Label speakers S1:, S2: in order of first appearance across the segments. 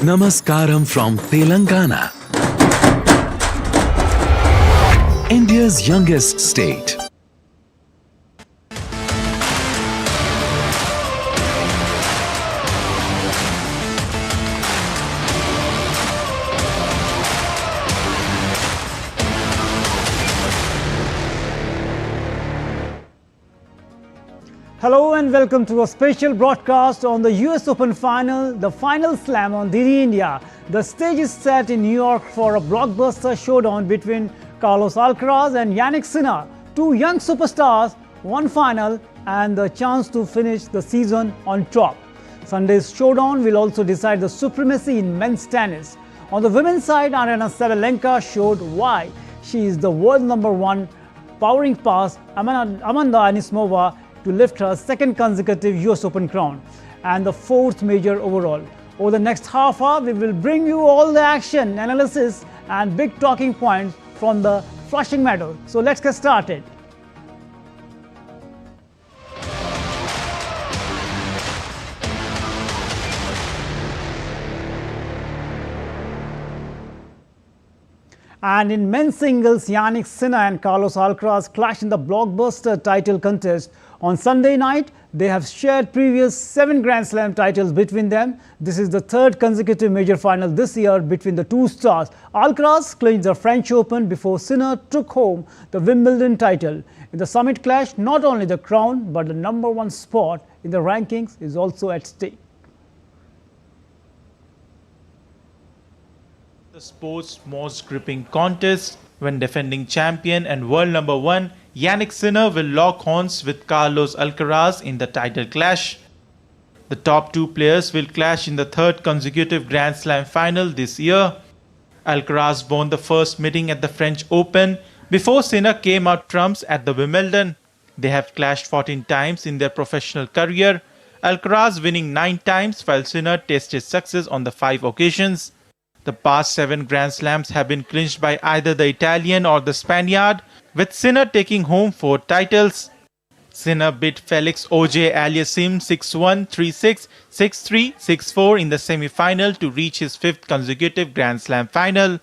S1: Namaskaram from Telangana, India's youngest state.
S2: Hello and welcome to a special broadcast on the US Open Final, the final slam on DD India. The stage is set in New York for a blockbuster showdown between Carlos Alcaraz and Jannik Sinner, two young superstars, one final and the chance to finish the season on top. Sunday's showdown will also decide the supremacy in men's tennis. On the women's side, Sabalenka showed why she is the world #1, powering past Amanda Anisimova to lift her second consecutive US Open crown and the fourth major overall. Over the next half hour, we will bring you all the action, analysis and big talking points from the Flushing Meadows. So let's get started. And in men's singles, Jannik Sinner and Carlos Alcaraz clash in the blockbuster title contest. On Sunday night, they have shared previous 7 Grand Slam titles between them. This is the third consecutive major final this year between the two stars. Alcaraz clinched the French Open before Sinner took home the Wimbledon title. In the summit clash, not only the crown but the #1 spot in the rankings is also at stake.
S3: The sport's most gripping contest when defending champion and world #1 Jannik Sinner will lock horns with Carlos Alcaraz in the title clash. The top two players will clash in the third consecutive Grand Slam final this year. Alcaraz won the first meeting at the French Open before Sinner came out trumps at the Wimbledon. They have clashed 14 times in their professional career, Alcaraz winning 9 times while Sinner tasted success on the 5 occasions. The past 7 Grand Slams have been clinched by either the Italian or the Spaniard, with Sinner taking home 4 titles. Sinner beat Felix Auger-Aliassime 6-1, 3-6, 6-3, 6-4 in the semi-final to reach his 5th consecutive Grand Slam final.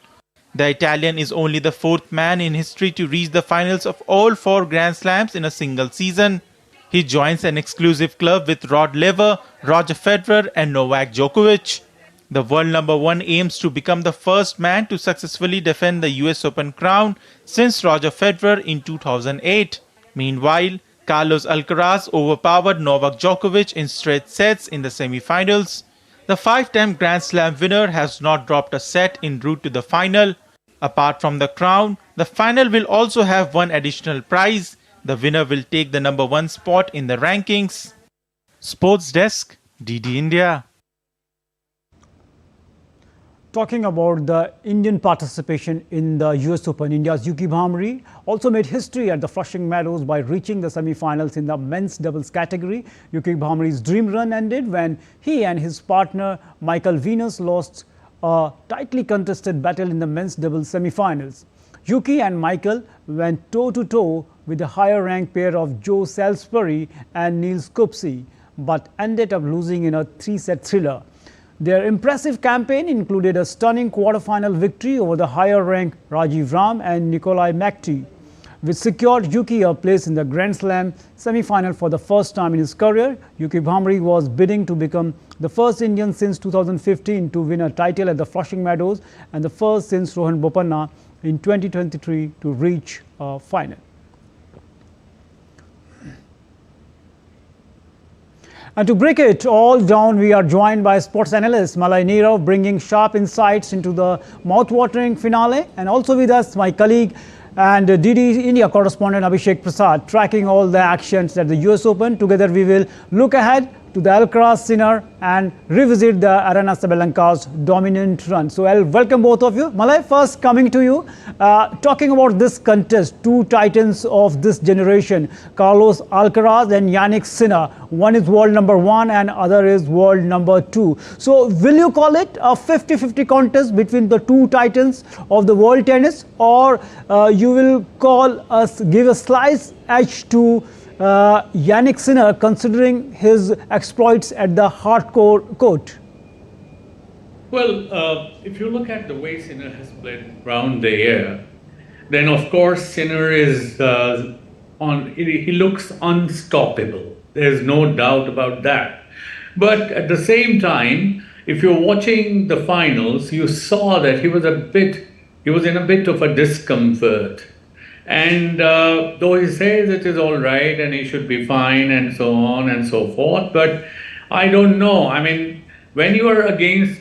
S3: The Italian is only the 4th man in history to reach the finals of all 4 Grand Slams in a single season. He joins an exclusive club with Rod Laver, Roger Federer and Novak Djokovic. The world #1 aims to become the first man to successfully defend the US Open crown since Roger Federer in 2008. Meanwhile, Carlos Alcaraz overpowered Novak Djokovic in straight sets in the semi-finals. The 5-time Grand Slam winner has not dropped a set en route to the final. Apart from the crown, the final will also have one additional prize. The winner will take the #1 spot in the rankings. Sports Desk, DD India.
S2: Talking about the Indian participation in the US Open, India's Yuki Bhamri also made history at the Flushing Meadows by reaching the semi-finals in the men's doubles category. Yuki Bhamri's dream run ended when he and his partner Michael Venus lost a tightly contested battle in the men's doubles semi-finals. Yuki and Michael went toe-to-toe with the higher-ranked pair of Joe Salisbury and Niels Kupsi, but ended up losing in a 3-set thriller. Their impressive campaign included a stunning quarter-final victory over the higher-ranked Rajiv Ram and Nikolai Mekty, which secured Yuki a place in the Grand Slam semi-final for the first time in his career. Yuki Bhamri was bidding to become the first Indian since 2015 to win a title at the Flushing Meadows and the first since Rohan Bopanna in 2023 to reach a final. And to break it all down, we are joined by sports analyst Malay Nirav, bringing sharp insights into the mouth-watering finale. And also with us, my colleague and DD India correspondent Abhishek Prasad, tracking all the actions at the US Open. Together we will look ahead to the Alcaraz Sinner and revisit the Aryna Sabalenka's dominant run. So I'll welcome both of you. Malay, first coming to you, talking about this contest, two titans of this generation, Carlos Alcaraz and Jannik Sinner. One is world #1 and other is world #2. So will you call it a 50-50 contest between the two titans of the world tennis, or you will give a slice edge to Jannik Sinner, considering his exploits at the hardcore court?
S4: Well, if you look at the way Sinner has played round the year, then of course Sinner is he looks unstoppable. There's no doubt about that. But at the same time, if you're watching the finals, you saw that he was in a bit of a discomfort. And though he says it is all right and he should be fine and so on and so forth, but I don't know. I mean, when you are against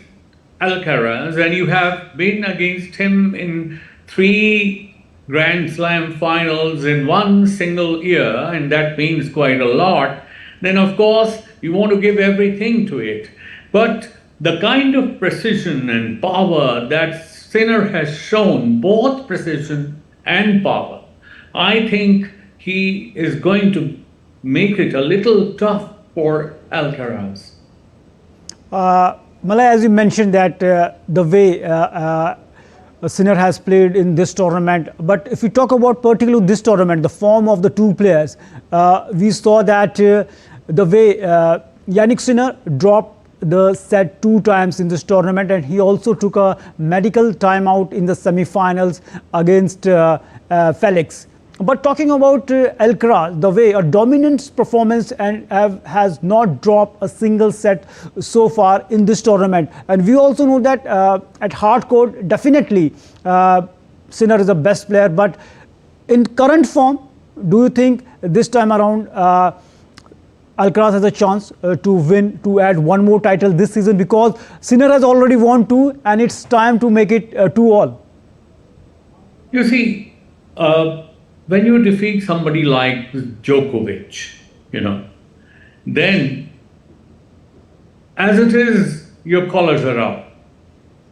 S4: Alcaraz and you have been against him in 3 Grand Slam finals in one single year, and that means quite a lot, then of course you want to give everything to it. But the kind of precision and power that Sinner has shown, both precision and power, I think he is going to make it a little tough for Alcaraz.
S2: Malay, as you mentioned that the way Sinner has played in this tournament, but if we talk about particularly this tournament, the form of the two players, we saw that the way Yannick Sinner dropped the set 2 times in this tournament, and he also took a medical timeout in the semi-finals against Felix. But talking about Alcaraz, the way a dominant performance and has not dropped a single set so far in this tournament, and we also know that at hard court definitely Sinner is the best player, but in current form, do you think this time around Alcaraz has a chance to add one more title this season, because Sinner has already won 2 and it's time to make it 2-all?
S4: You see, when you defeat somebody like Djokovic, then as it is, your collars are up.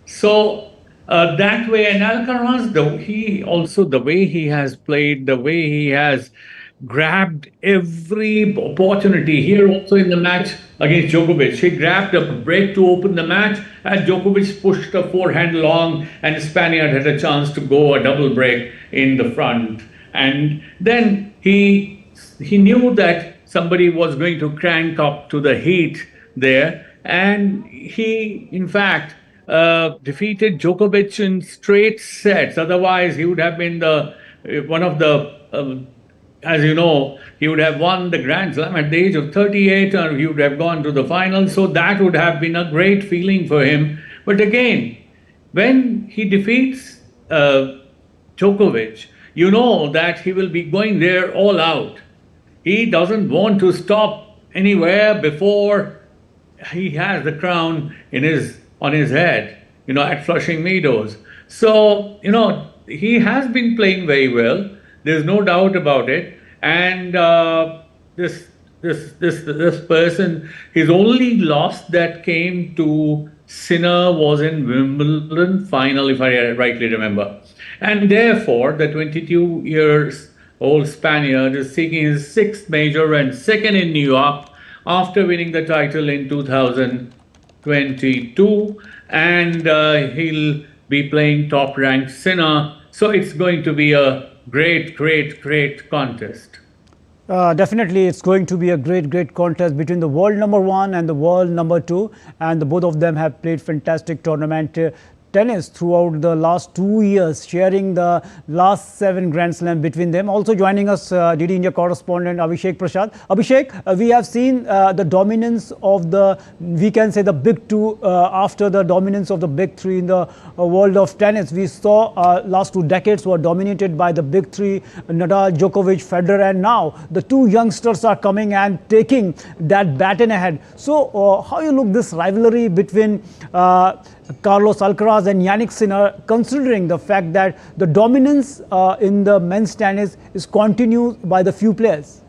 S4: So that way, and Alcaraz, the way he has played, the way he has grabbed every opportunity here also in the match against Djokovic. He grabbed a break to open the match as Djokovic pushed a forehand long and the Spaniard had a chance to go a double break in the front. And then he knew that somebody was going to crank up to the heat there, and he in fact defeated Djokovic in straight sets. Otherwise he would have been as you know, he would have won the Grand Slam at the age of 38, or he would have gone to the finals. So that would have been a great feeling for him. But again, when he defeats Djokovic, you know that he will be going there all out. He doesn't want to stop anywhere before he has the crown on his head, at Flushing Meadows. So, he has been playing very well. There's no doubt about it. And this person, his only loss that came to Sinner was in Wimbledon final, if I rightly remember. And therefore, the 22-year-old Spaniard is seeking his 6th major and 2nd in New York after winning the title in 2022. And he'll be playing top-ranked Sinner. So it's going to be a great contest.
S2: Definitely, it's going to be a great contest between the world number 1 and the world number 2, and both of them have played fantastic tournament tennis throughout the last 2 years, sharing the last 7 Grand Slam between them. Also joining us, DD India correspondent Abhishek Prasad. Abhishek, we have seen the dominance of we can say the big 2 after the dominance of the big 3 in the world of tennis. We saw last 2 decades were dominated by the big 3, Nadal, Djokovic, Federer, and now the 2 youngsters are coming and taking that baton ahead. So how you look this rivalry between Carlos Alcaraz and Yannick Sinner, considering the fact that the dominance in the men's tennis is continued by the few players?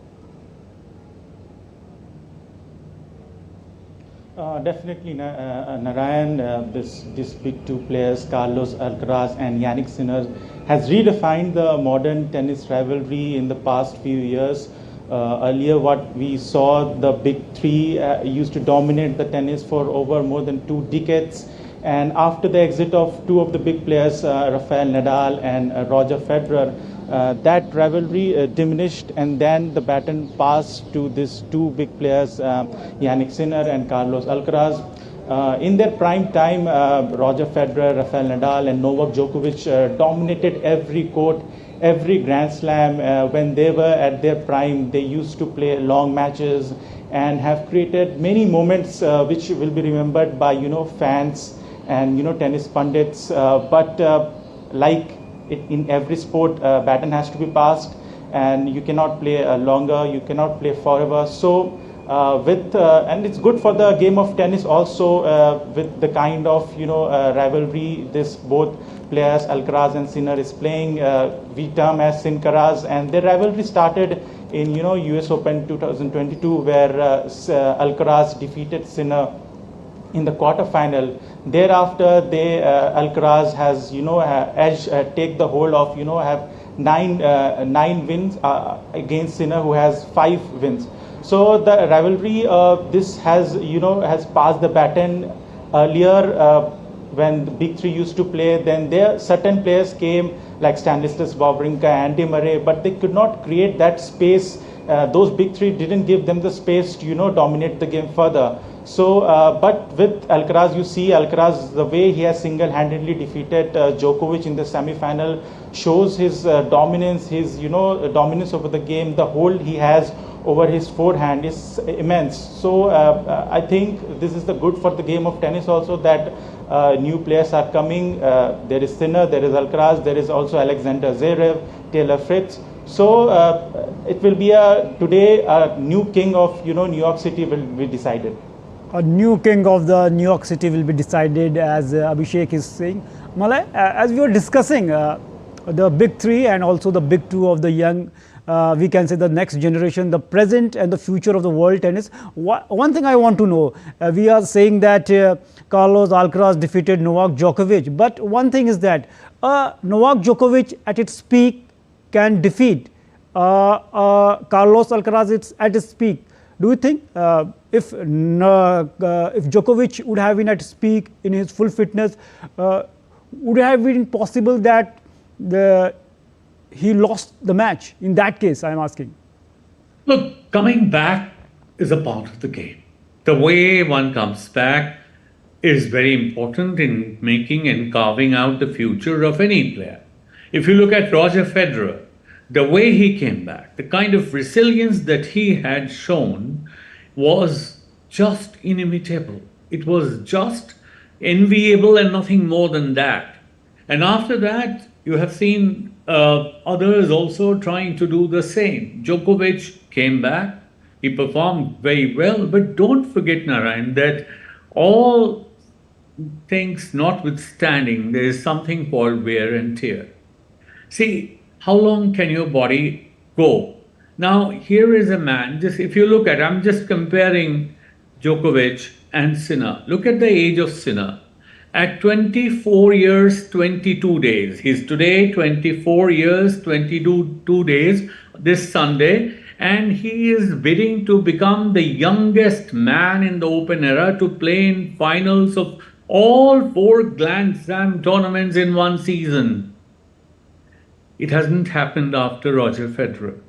S5: Definitely, Narayan, these big 2 players, Carlos Alcaraz and Yannick Sinner, has redefined the modern tennis rivalry in the past few years. Earlier, what we saw, the big 3 used to dominate the tennis for over more than 2 decades. And after the exit of 2 of the big players, Rafael Nadal and Roger Federer, that rivalry diminished, and then the baton passed to these 2 big players, Yannick Sinner and Carlos Alcaraz. In their prime time, Roger Federer, Rafael Nadal, and Novak Djokovic dominated every court, every Grand Slam. When they were at their prime, they used to play long matches and have created many moments which will be remembered by fans and tennis pundits. But like in every sport, baton has to be passed, and you cannot play longer, you cannot play forever. So and it's good for the game of tennis also, with the kind of rivalry this both players Alcaraz and Sinner is playing. We term as Sincaraz, and their rivalry started in US Open 2022, where Alcaraz defeated Sinner in the quarterfinal. Thereafter, Alcaraz has take the hold of have nine wins against Sinner, who has 5 wins. So the rivalry, this has passed the baton. Earlier, when the big three used to play, then there certain players came like Stanislas Wawrinka, Andy Murray, but they could not create that space. Those big three didn't give them the space to dominate the game further. So, but with Alcaraz, you see Alcaraz, the way he has single-handedly defeated Djokovic in the semi-final shows his dominance, his dominance over the game. The hold he has over his forehand is immense. So I think this is the good for the game of tennis also, that new players are coming. There is Sinner, there is Alcaraz, there is also Alexander Zverev, Taylor Fritz. So it will be today a new king of New York City will be decided.
S2: A new king of the New York City will be decided, as Abhishek is saying. Malay, as we were discussing the big three and also the big two of the young, we can say the next generation, the present and the future of the world tennis. One thing I want to know, we are saying that Carlos Alcaraz defeated Novak Djokovic, but one thing is that Novak Djokovic at its peak can defeat Carlos Alcaraz at its peak. Do you think if Djokovic would have been at his peak in his full fitness, would it have been possible that he lost the match? In that case, I am asking.
S4: Look, coming back is a part of the game. The way one comes back is very important in making and carving out the future of any player. If you look at Roger Federer, the way he came back, the kind of resilience that he had shown was just inimitable. It was just enviable and nothing more than that. And after that, you have seen others also trying to do the same. Djokovic came back, he performed very well, but don't forget, Narayan, that all things notwithstanding, there is something called wear and tear. See, how long can your body go? Now, here is a man, just if you look at, I'm just comparing Djokovic and Sinner. Look at the age of Sinner. At 24 years, 22 days. He's today 24 years, 22 days, this Sunday, and he is bidding to become the youngest man in the Open era to play in finals of all 4 Grand Slam tournaments in one season. It hasn't happened after Roger Federer.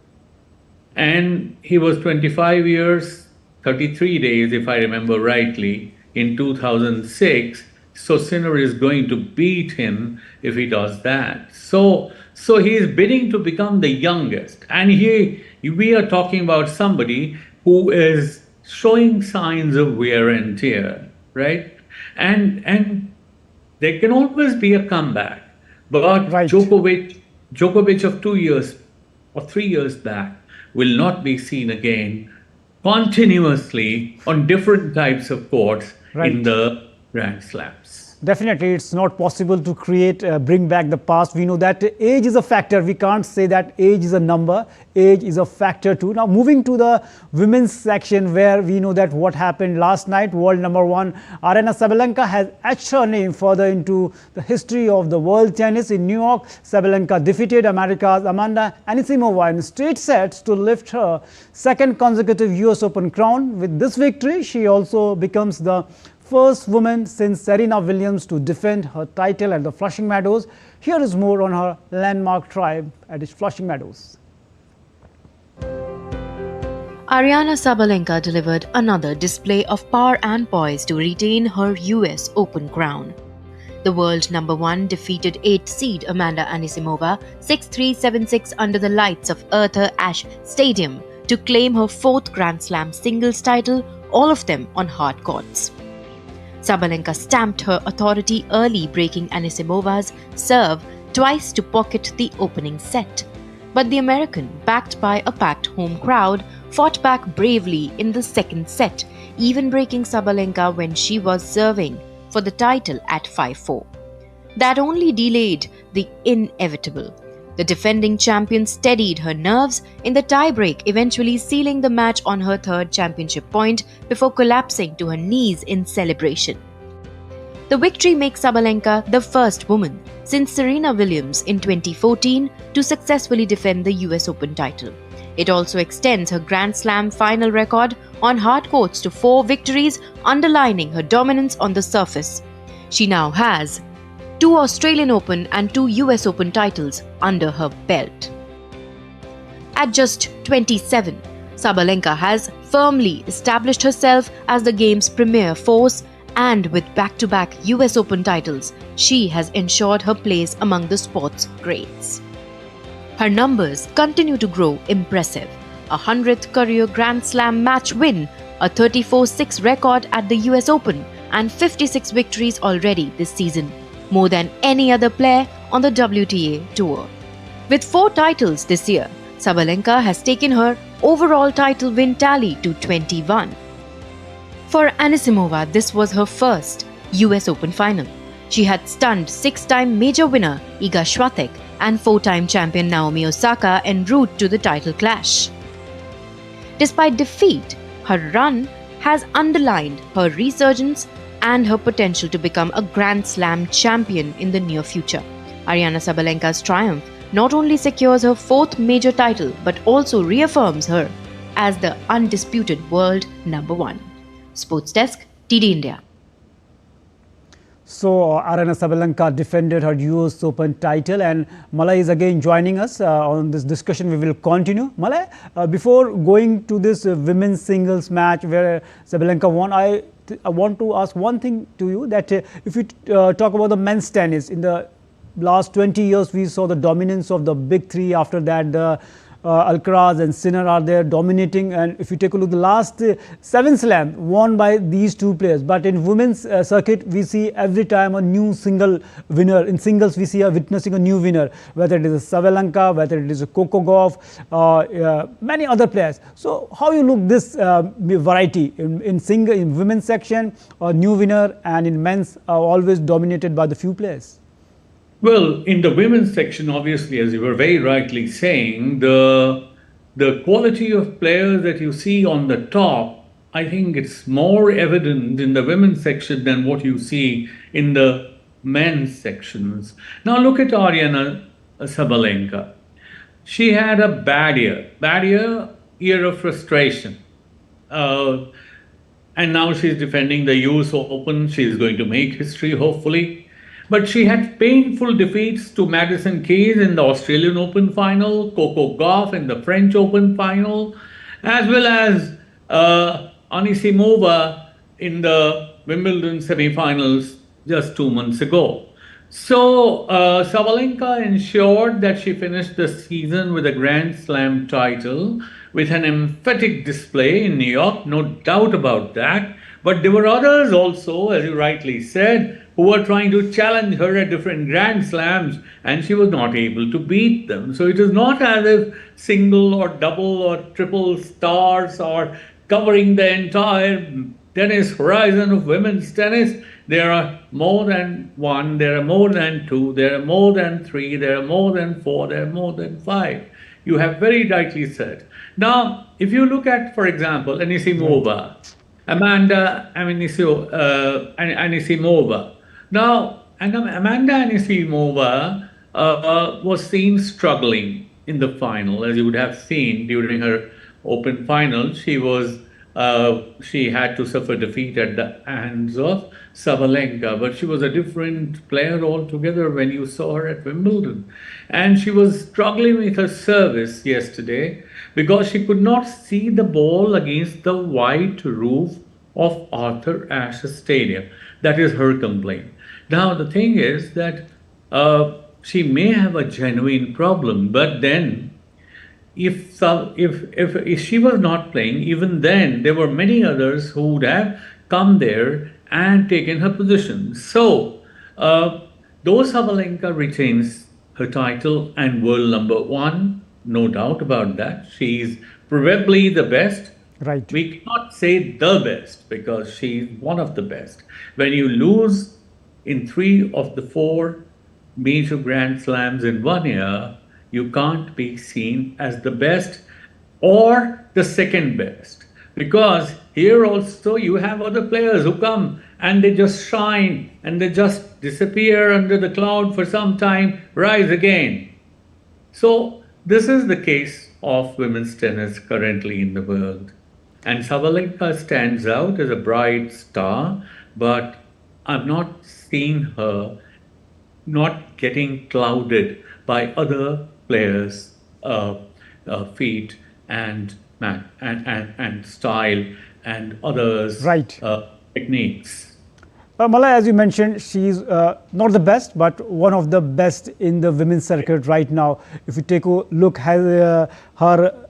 S4: And he was 25 years, 33 days, if I remember rightly, in 2006. So Sinner is going to beat him if he does that. So he is bidding to become the youngest. And we are talking about somebody who is showing signs of wear and tear, right? And there can always be a comeback. But right. Djokovic of 2 years or 3 years back will not be seen again continuously on different types of courts in the Grand Slams.
S2: Definitely, it's not possible to bring back the past. We know that age is a factor. We can't say that age is a number. Age is a factor too. Now, moving to the women's section, where we know that what happened last night, world number 1, Aryna Sabalenka has etched her name further into the history of the world tennis. In New York, Sabalenka defeated America's Amanda Anisimova in straight sets to lift her second consecutive US Open crown. With this victory, she also becomes the first woman since Serena Williams to defend her title at the Flushing Meadows. Here is more on her landmark triumph at its Flushing Meadows.
S6: Aryna Sabalenka delivered another display of power and poise to retain her US Open crown. The world number 1 defeated 8th seed Amanda Anisimova 6-3, 7-6 under the lights of Arthur Ashe Stadium to claim her 4th Grand Slam singles title, all of them on hard courts. Sabalenka stamped her authority early, breaking Anisimova's serve twice to pocket the opening set. But the American, backed by a packed home crowd, fought back bravely in the second set, even breaking Sabalenka when she was serving for the title at 5-4. That only delayed the inevitable. The defending champion steadied her nerves in the tiebreak, eventually sealing the match on her 3rd championship point before collapsing to her knees in celebration. The victory makes Sabalenka the first woman since Serena Williams in 2014 to successfully defend the US Open title. It also extends her Grand Slam final record on hard courts to 4 victories, underlining her dominance on the surface. She now has 2 Australian Open and 2 US Open titles under her belt. At just 27, Sabalenka has firmly established herself as the game's premier force, and with back-to-back US Open titles, she has ensured her place among the sport's greats. Her numbers continue to grow impressive. A 100th career Grand Slam match win, a 34-6 record at the US Open, and 56 victories already this season, more than any other player on the WTA Tour. With 4 titles this year, Sabalenka has taken her overall title win tally to 21. For Anisimova, this was her first US Open final. She had stunned 6-time major winner Iga Swiatek and 4-time champion Naomi Osaka en route to the title clash. Despite defeat, her run has underlined her resurgence and her potential to become a Grand Slam champion in the near future. Aryna Sabalenka's triumph not only secures her 4th major title but also reaffirms her as the undisputed world number 1. Sports Desk, TD India.
S2: So, Aryna Sabalenka defended her US Open title, and Malay is again joining us on this discussion. We will continue. Malay, before going to this women's singles match where Sabalenka won, I want to ask one thing to you, that if you talk about the men's tennis, in the last 20 years we saw the dominance of the big 3. After that, the Alcaraz and Sinner are there dominating, and if you take a look, the last 7 slams won by these 2 players. But in women's circuit, we see every time a new single winner. In singles, we see witnessing a new winner, whether it is a Sabalenka, whether it is a Coco Gauff, many other players. So how you look this variety in women's section, a new winner, and in men's always dominated by the few players?
S4: Well, in the women's section, obviously, as you were very rightly saying, the quality of players that you see on the top, I think it's more evident in the women's section than what you see in the men's sections. Now look at Aryna Sabalenka. She had a bad year of frustration. And now she's defending the US Open. She's going to make history, hopefully. But she had painful defeats to Madison Keys in the Australian Open final, Coco Gauff in the French Open final, as well as Anisimova in the Wimbledon semi-finals just 2 months ago. So Sabalenka ensured that she finished the season with a Grand Slam title with an emphatic display in New York, no doubt about that. But there were others also, as you rightly said, who were trying to challenge her at different Grand Slams, and she was not able to beat them. So it is not as if single or double or triple stars are covering the entire tennis horizon of women's tennis. There are more than 1, there are more than 2, there are more than 3, there are more than 4, there are more than 5. You have very rightly said. Now, if you look at, for example, Anisimova, Amanda Anisimova. Now, Amanda Anisimova was seen struggling in the final, as you would have seen during her Open final. She had to suffer defeat at the hands of Sabalenka, but she was a different player altogether when you saw her at Wimbledon. And she was struggling with her service yesterday, because she could not see the ball against the white roof of Arthur Ashe Stadium. That is her complaint. Now, the thing is that she may have a genuine problem, but then if she was not playing, even then there were many others who would have come there and taken her position. So, though Sabalenka retains her title and world number one, no doubt about that. She is probably the best.
S2: Right.
S4: We cannot say the best because she's one of the best. When you lose in 3 of the 4 major Grand Slams in 1 year, you can't be seen as the best or the second best. Because here also you have other players who come and they just shine and they just disappear under the cloud for some time, rise again. So this is the case of women's tennis currently in the world. And Sabalenka stands out as a bright star, but I'm not seeing her not getting clouded by other players' feet and style and others'
S2: Right.
S4: Techniques.
S2: Malay, as you mentioned, she's not the best, but one of the best in the women's circuit right now. If you take a look at her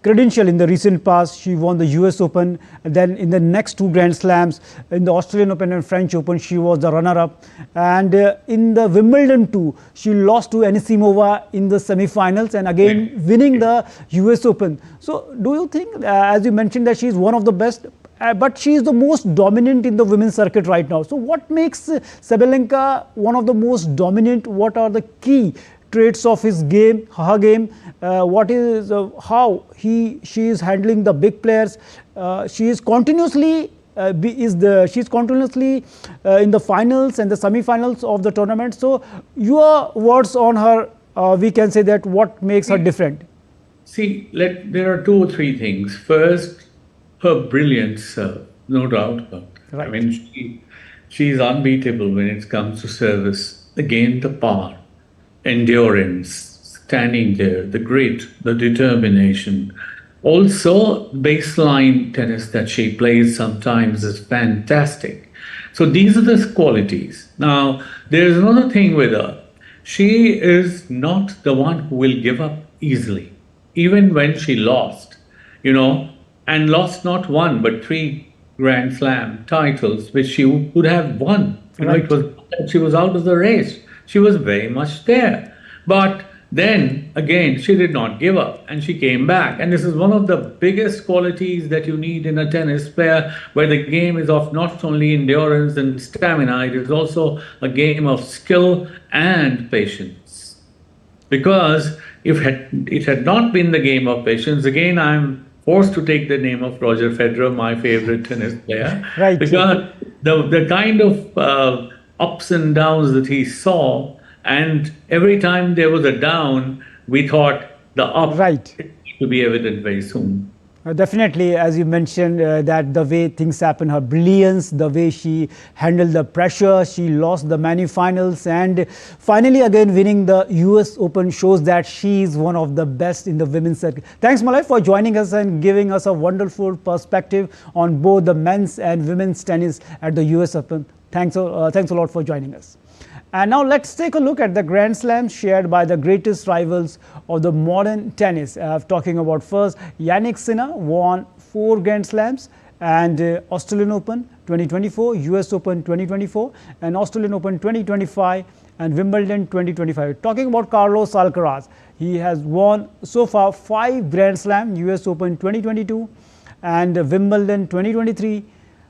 S2: credential in the recent past, she won the US Open, and then in the next 2 Grand Slams, in the Australian Open and French Open, she was the runner-up. And in the Wimbledon 2, she lost to Anisimova in the semi-finals and again winning the US Open. So do you think, as you mentioned, that she's one of the best, but she is the most dominant in the women's circuit right now. So what makes Sabalenka one of the most dominant? What are the key traits of his game, her game? What is how she is handling the big players? She is continuously in the finals and the semi-finals of the tournament. So your words on her, we can say that what makes her different.
S4: See, there are 2 or 3 things. First, her brilliance, no doubt about it.
S2: Right.
S4: I mean, she's unbeatable when it comes to service. Again, the power, endurance, standing there, the grit, the determination. Also, baseline tennis that she plays sometimes is fantastic. So these are the qualities. Now, there's another thing with her. She is not the one who will give up easily. Even when she lost, and lost not 1 but 3 Grand Slam titles, which she would have won.
S2: Right.
S4: She was out of the race. She was very much there. But then again, she did not give up and she came back. And this is one of the biggest qualities that you need in a tennis player, where the game is of not only endurance and stamina, it is also a game of skill and patience. Because if it had not been the game of patience, again, I'm forced to take the name of Roger Federer, my favorite tennis player.
S2: Right.
S4: Because the kind of ups and downs that he saw, and every time there was a down, we thought the up to be evident very soon.
S2: Definitely, as you mentioned, that the way things happen, her brilliance, the way she handled the pressure, she lost the many finals, and finally again winning the US Open shows that she is one of the best in the women's circuit. Thanks, Malay, for joining us and giving us a wonderful perspective on both the men's and women's tennis at the US Open. Thanks a lot for joining us. And now let's take a look at the Grand Slams shared by the greatest rivals of the modern tennis. Talking about first, Jannik Sinner won 4 Grand Slams, and Australian Open 2024, US Open 2024, and Australian Open 2025, and Wimbledon 2025. Talking about Carlos Alcaraz, he has won so far 5 Grand Slam, US Open 2022, and Wimbledon 2023,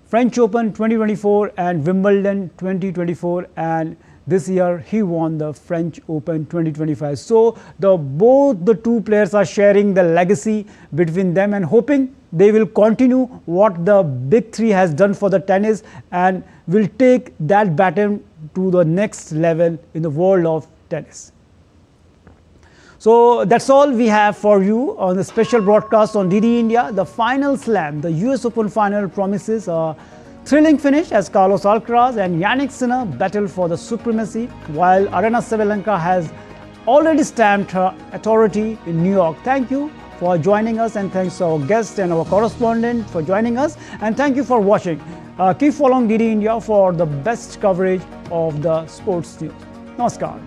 S2: French Open 2024, and Wimbledon 2024, and this year he won the French Open 2025. So both the 2 players are sharing the legacy between them and hoping they will continue what the big 3 has done for the tennis and will take that baton to the next level in the world of tennis. So that's all we have for you on the special broadcast on DD India. The final slam, the US Open final, promises a thrilling finish as Carlos Alcaraz and Jannik Sinner battle for the supremacy, while Aryna Sabalenka has already stamped her authority in New York. Thank you for joining us, and thanks to our guest and our correspondent for joining us. And thank you for watching. Keep following DD India for the best coverage of the sports news. Namaskar.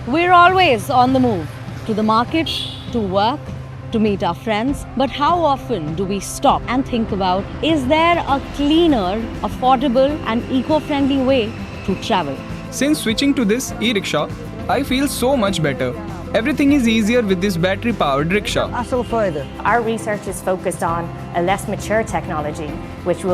S7: We're always on the move, to the market, to work, to meet our friends. But how often do we stop and think about, is there a cleaner, affordable and eco-friendly way to travel?
S8: Since switching to this e-rickshaw, I feel so much better. Everything is easier with this battery-powered rickshaw.
S9: Our research is focused on a less mature technology, which will